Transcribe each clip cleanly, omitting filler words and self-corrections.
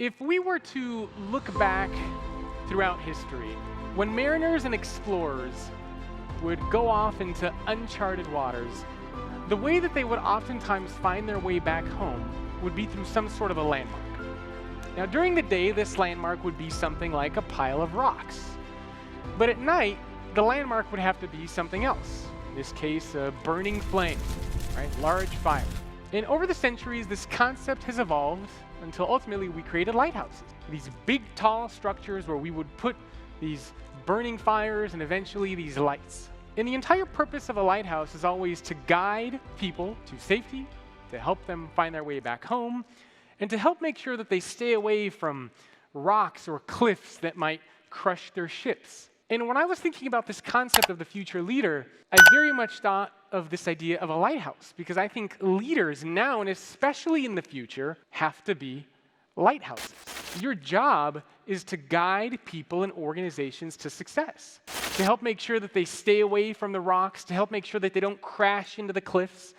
If we were to look back throughout history, when mariners and explorers would go off into uncharted waters, the way that they would oftentimes find their way back home would be through some sort of a landmark. Now, during the day, this landmark would be something like a pile of rocks. But at night, the landmark would have to be something else. In this case, a burning flame, right? Large fire. And over the centuries, this concept has evolved until ultimately we created lighthouses. These big, tall structures where we would put these burning fires and eventually these lights. And the entire purpose of a lighthouse is always to guide people to safety, to help them find their way back home, and to help make sure that they stay away from rocks or cliffs that might crush their ships. And when I was thinking about this concept of the future leader, I very much thought of this idea of a lighthouse, because I think leaders now, and especially in the future, have to be lighthouses. Your job is to guide people and organizations to success, to help make sure that they stay away from the rocks, to help make sure that they don't crash into the cliffs,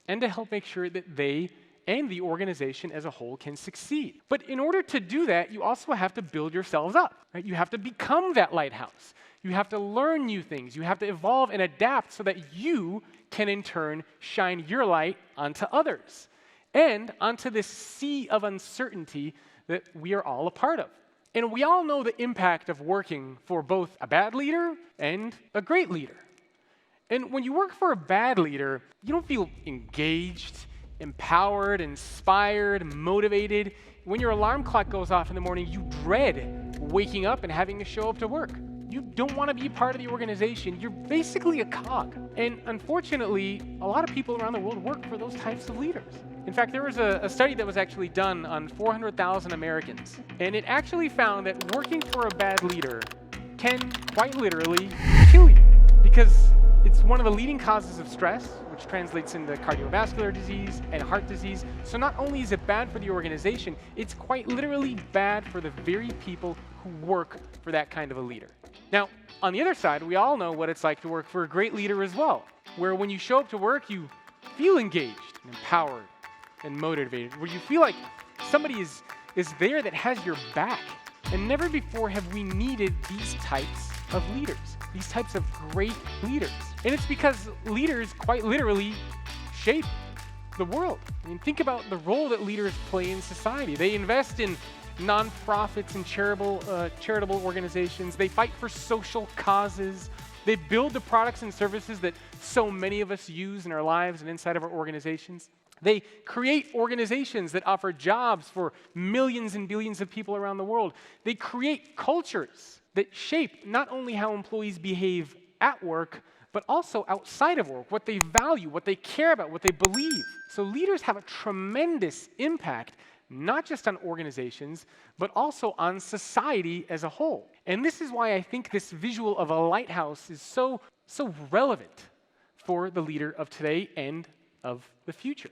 and to help make sure that they and the organization as a whole can succeed. But in order to do that, you also have to build yourselves up, right? You have to become that lighthouse. You have to learn new things. You have to evolve and adapt so that you can in turn shine your light onto others and onto this sea of uncertainty that we are all a part of. And we all know the impact of working for both a bad leader and a great leader. And when you work for a bad leader, you don't feel engaged, empowered, inspired, motivated. When your alarm clock goes off in the morning, you dread waking up and having to show up to work. You don't want to be part of the organization. You're basically a cog. And unfortunately, a lot of people around the world work for those types of leaders. In fact, there was a study that was actually done on 400,000 Americans, and it actually found that working for a bad leader can quite literally kill you, because it's one of the leading causes of stress, which translates into cardiovascular disease and heart disease. So not only is it bad for the organization, it's quite literally bad for the very people who work for that kind of a leader. Now, on the other side, we all know what it's like to work for a great leader as well, where when you show up to work, you feel engaged and empowered and motivated, where you feel like somebody is there that has your back. And never before have we needed these types of leaders, these types of great leaders. And it's because leaders quite literally shape the world. I mean, think about the role that leaders play in society. They invest in nonprofits and charitable organizations. They fight for social causes. They build the products and services that so many of us use in our lives and inside of our organizations. They create organizations that offer jobs for millions and billions of people around the world. They create cultures that shape not only how employees behave at work, but also outside of work, what they value, what they care about, what they believe. So leaders have a tremendous impact, not just on organizations, but also on society as a whole. And this is why I think this visual of a lighthouse is so relevant for the leader of today and of the future.